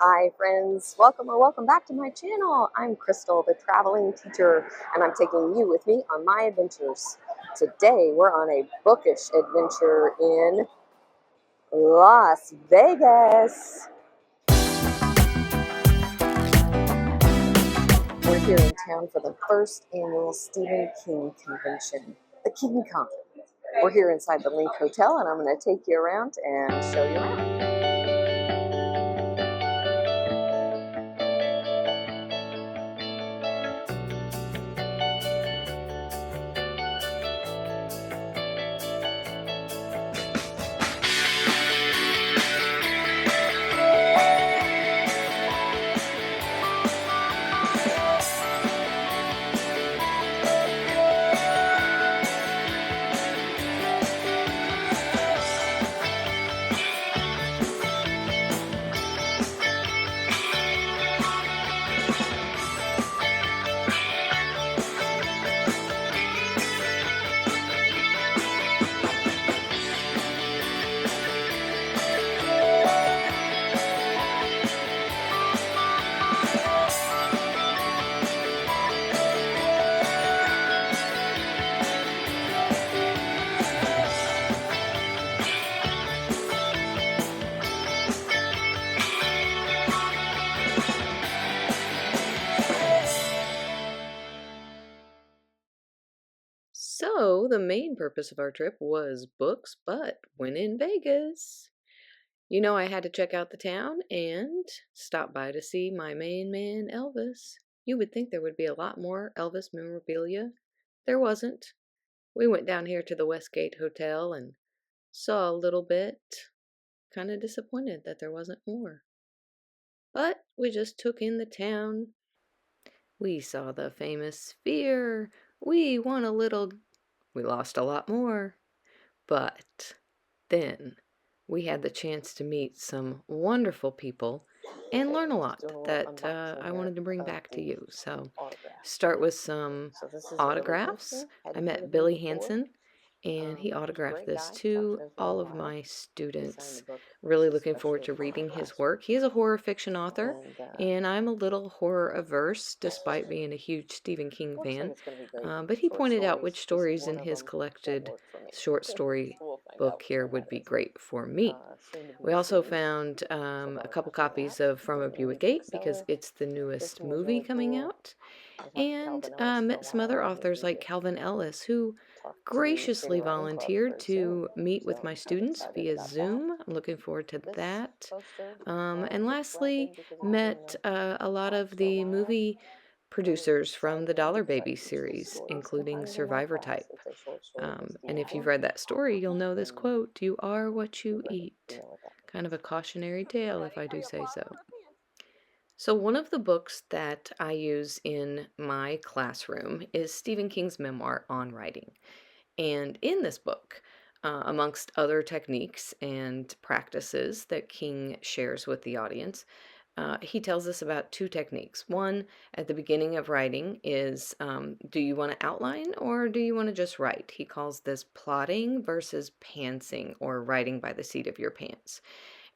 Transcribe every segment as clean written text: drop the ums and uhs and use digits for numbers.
Hi friends, welcome back to my channel. I'm Crystal, the traveling teacher, and I'm taking you with me on my adventures. Today we're on a bookish adventure in Las Vegas. We're here in town for the first annual Stephen King convention, the KingCon. We're here inside the Link Hotel, and I'm going to take you around and show you around. So, the main purpose of our trip was books, but when in Vegas, I had to check out the town and stop by to see my main man, Elvis. You would think there would be a lot more Elvis memorabilia. There wasn't. We went down here to the Westgate Hotel and saw a little bit. Kind of disappointed that there wasn't more. But we just took in the town. We saw the famous Sphere. We won a little. We lost a lot more. But then we had the chance to meet some wonderful people and learn a lot that I wanted to bring back to you. So start with some autographs. I met Billy Hansen, and he autographed this to all of my students. Really looking forward to reading his work. He is a horror fiction author, and I'm a little horror averse despite being a huge Stephen King fan. But he pointed out which stories in his collected short story book here would be great for me. We also found a couple copies of From a Buick 8 because it's the newest movie coming out, and met some other authors like Calvin Ellis, who graciously volunteered to meet with my students via Zoom. I'm looking forward to that. And lastly, met a lot of the movie producers from the Dollar Baby series, including Survivor Type. And if you've read that story, you'll know this quote, "You are what you eat." Kind of a cautionary tale, if I do say so. So one of the books that I use in my classroom is Stephen King's memoir on writing. And in this book, amongst other techniques and practices that King shares with the audience, he tells us about two techniques. One, at the beginning of writing, is do you want to outline or do you want to just write? He calls this plotting versus pantsing, or writing by the seat of your pants.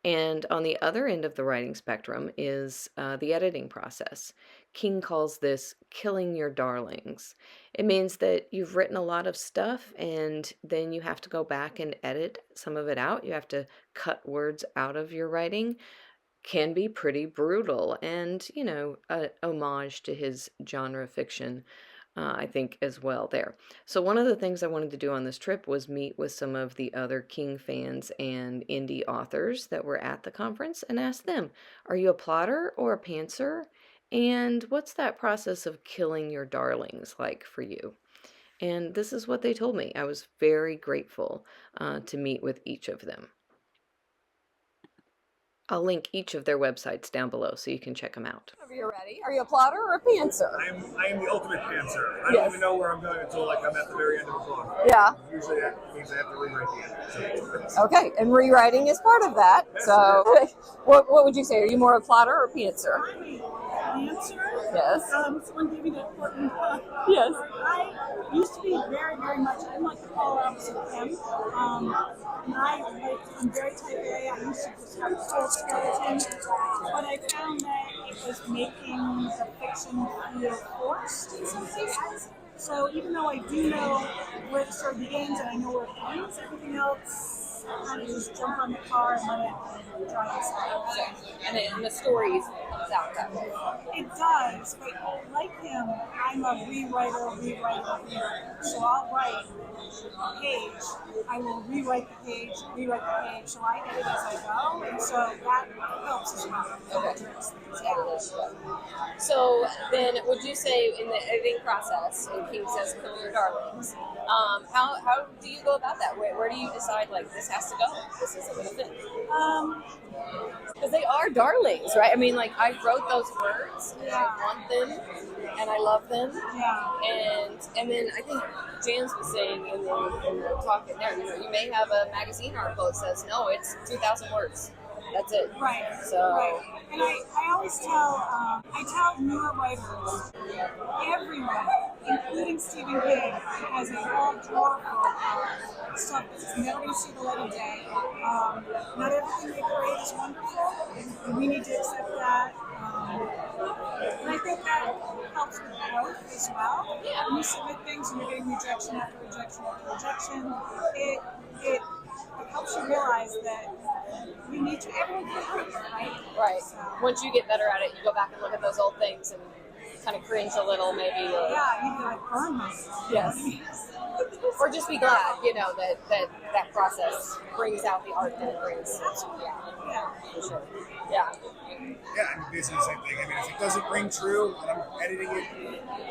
And on the other end of the writing spectrum is the editing process. King calls this killing your darlings. It means that you've written a lot of stuff and then you have to go back and edit some of it out. You have to cut words out of your writing. Can be pretty brutal, and, a homage to his genre fiction, I think, as well there. So one of the things I wanted to do on this trip was meet with some of the other King fans and indie authors that were at the conference and ask them, are you a plotter or a pantser? And what's that process of killing your darlings like for you? And this is what they told me. I was very grateful to meet with each of them. I'll link each of their websites down below so you can check them out. Whenever you're ready. Are you a plotter or a pantser? I am the ultimate pantser. I don't even know where I'm going until I'm at the very end of the book. Yeah. Usually that means I have to rewrite the end. So. Okay, and rewriting is part of that. So what would you say? Are you more a plotter or a pantser? Answer. Yes. Someone gave me that important. Yes. I used to be very, very much. I'm like the polar opposite of him. And I'm very type A. I used to just have a full skeleton, but I I found that it was making the fiction feel forced in some cases. So even though I do know where the story begins and I know where it ends, everything else I kind of just jump on the car and let it drive itself. And the stories comes out that way. It does, but like him, I'm a rewriter. So I'll write a page, I will rewrite the page, so I edit as I go, and so that helps as well. Okay. Yeah. So then, would you say in the editing process, and King says kill your darlings, how do you go about that? Where do you decide, like, this has to go, this isn't going to fit? Because they are darlings, right? I mean, like, I wrote those words, and I want them, and I love them. Yeah. And then I think Jans was saying in the talk in there, you may have a magazine article that says, no, it's 2,000 words. That's it. Right. So. Right. And I always tell newer writers, everyone, including Stephen King, has a whole drawer full of stuff that's never going to see the light of day. Not everything they create is wonderful, and we need to accept that. And I think that helps with growth as well. When you submit things and you're getting rejection after rejection, it helps you realize that we need to, everyone can improve, right? Right. So, Once you get better at it, you go back and look at those old things and kind of cringe a little, maybe. Or, yeah, you can like burn myself. Yes. Or just be glad, that process brings out the art that it brings. Yeah. For sure. Yeah. Yeah, I'm basically the same thing. I mean, if it doesn't ring true and I'm editing it,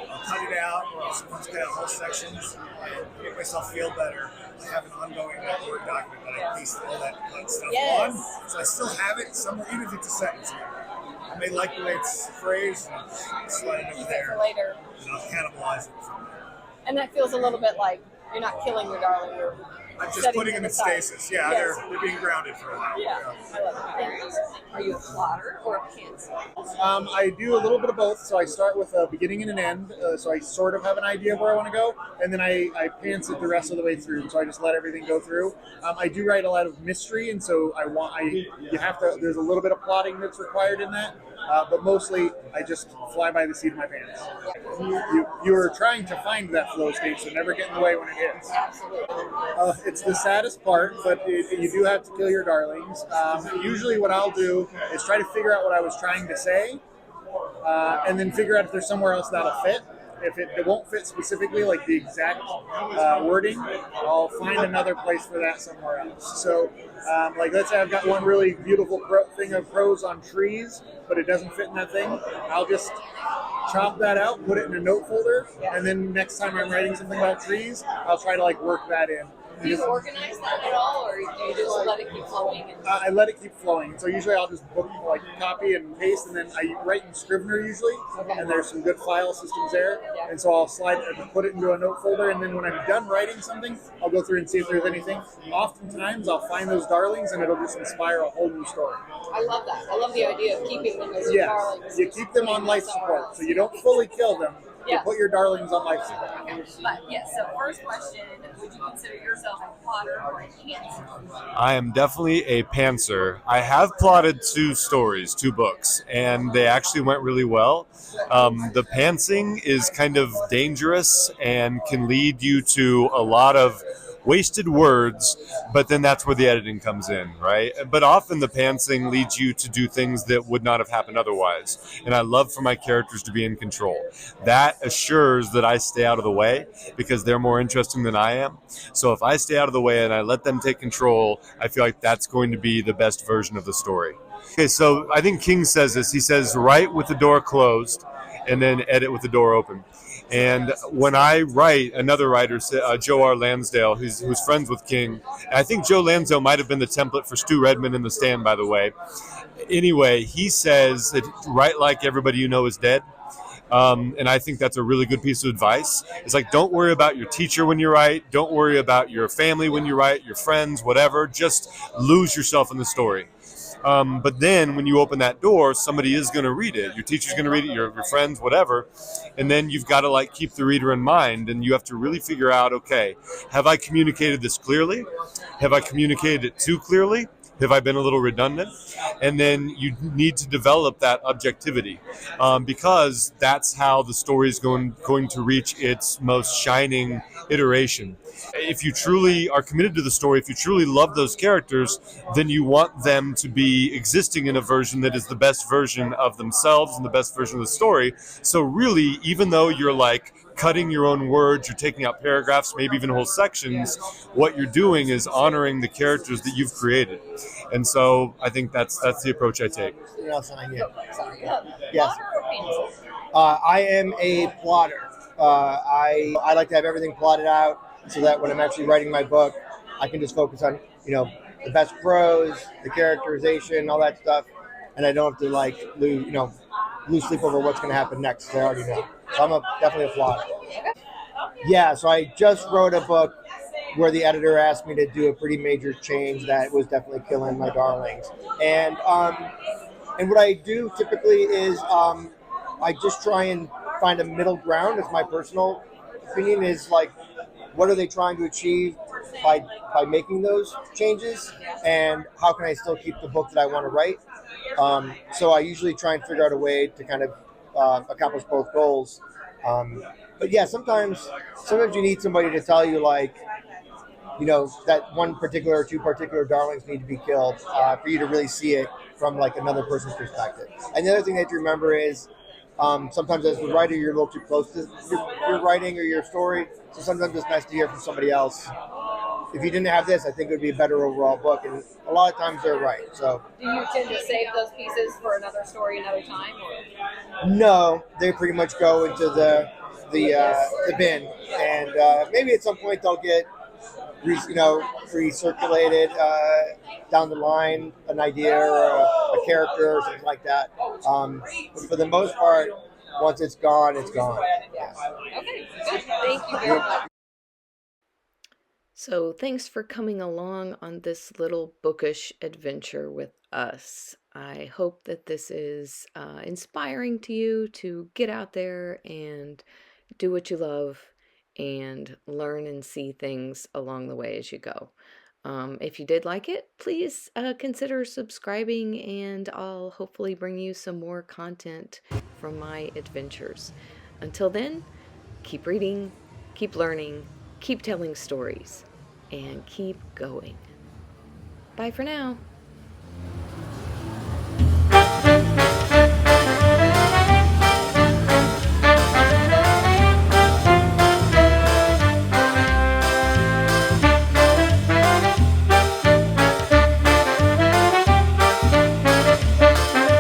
I'll cut it out, or I'll sometimes cut out whole sections and make myself feel better. I have an ongoing Word document that I paste all that stuff on, so I still have it somewhere, even if it's a sentence. I may like the way it's phrased, and I'll just slide it over there, for later. and I'll cannibalize it from there. And that feels a little bit like you're not killing your darling, you're I'm just setting putting them in aside. stasis. Yeah, Yes. they're being grounded for a while. Yeah, I love it. Are you a plotter or a pantser? I do a little bit of both. So I start with a beginning and an end. So I sort of have an idea of where I want to go, and then I pants it the rest of the way through. So I just let everything go through. I do write a lot of mystery, and so you have to. There's a little bit of plotting that's required in that. But mostly, I just fly by the seat of my pants. You're trying to find that flow state, so never get in the way when it hits. Absolutely. It's the saddest part, but you do have to kill your darlings. Usually what I'll do is try to figure out what I was trying to say, and then figure out if there's somewhere else that'll fit. If it won't fit specifically, like the exact wording, I'll find another place for that somewhere else. So, like let's say I've got one really beautiful thing of prose on trees, but it doesn't fit in that thing. I'll just chop that out, put it in a note folder, and then next time I'm writing something about trees, I'll try to like work that in. Do you organize that at all, or do you just let it keep flowing? I let it keep flowing. So usually I'll just copy and paste, and then I write in Scrivener usually, and there's some good file systems there. And so I'll put it into a note folder, and then when I'm done writing something, I'll go through and see if there's anything. Oftentimes I'll find those darlings, and it'll just inspire a whole new story. I love that. I love the idea of keeping them as your darlings. You keep them on life support, so you don't fully kill them. You put your darlings on life support. But yes, so first question, would you consider yourself a plotter or a pantser? I am definitely a pantser. I have plotted 2 stories, 2 books, and they actually went really well. The pantsing is kind of dangerous and can lead you to a lot of wasted words, but then that's where the editing comes in, right? But often the pantsing leads you to do things that would not have happened otherwise. And I love for my characters to be in control. That assures that I stay out of the way because they're more interesting than I am. So if I stay out of the way and I let them take control, I feel like that's going to be the best version of the story. Okay, so I think King says this. He says, write with the door closed and then edit with the door open. And when I write, another writer, Joe R. Lansdale, who's friends with King, and I think Joe Lansdale might have been the template for Stu Redman in The Stand, by the way. Anyway, he says that write like everybody you know is dead. And I think that's a really good piece of advice. It's like, don't worry about your teacher when you write. Don't worry about your family when you write, your friends, whatever. Just lose yourself in the story. But then when you open that door, somebody is going to read it. Your teacher's going to read it, your friends, whatever. And then you've got to keep the reader in mind, and you have to really figure out, okay, have I communicated this clearly? Have I communicated it too clearly? Have I been a little redundant? And then you need to develop that objectivity, because that's how the story is going to reach its most shining iteration. If you truly are committed to the story, if you truly love those characters, then you want them to be existing in a version that is the best version of themselves and the best version of the story. So really, even though you're like cutting your own words, you're taking out paragraphs, maybe even whole sections, what you're doing is honoring the characters that you've created. And so I think that's the approach I take. Sorry. Yes. Plotter or pencil? I am a plotter. I like to have everything plotted out so that when I'm actually writing my book, I can just focus on the best prose, the characterization, all that stuff, and I don't have to lose sleep over what's going to happen next. I already know. So definitely a plotter. Yeah. So I just wrote a book where the editor asked me to do a pretty major change that was definitely killing my darlings, and what I do typically is I just try and find a middle ground. As my personal opinion is like, what are they trying to achieve by making those changes, and how can I still keep the book that I want to write? So I usually try and figure out a way to kind of accomplish both goals. But yeah, sometimes you need somebody to tell you like, that one particular or two particular darlings need to be killed for you to really see it from like another person's perspective. And the other thing that you remember is sometimes as the writer, you're a little too close to your writing or your story. So sometimes it's nice to hear from somebody else. If you didn't have this, I think it would be a better overall book. And a lot of times they're right. So Do you tend to save those pieces for another story another time? Or? no, they pretty much go into the bin, and maybe at some point they'll get recirculated down the line, an idea or a character or something like that. But for the most part, once it's gone, it's gone. Yeah. Okay, good. Thank you very much. So, thanks for coming along on this little bookish adventure with us. I hope that this is inspiring to you to get out there and do what you love and learn and see things along the way as you go. If you did like it, please consider subscribing, and I'll hopefully bring you some more content from my adventures. Until then, keep reading, keep learning, keep telling stories, and keep going. Bye for now.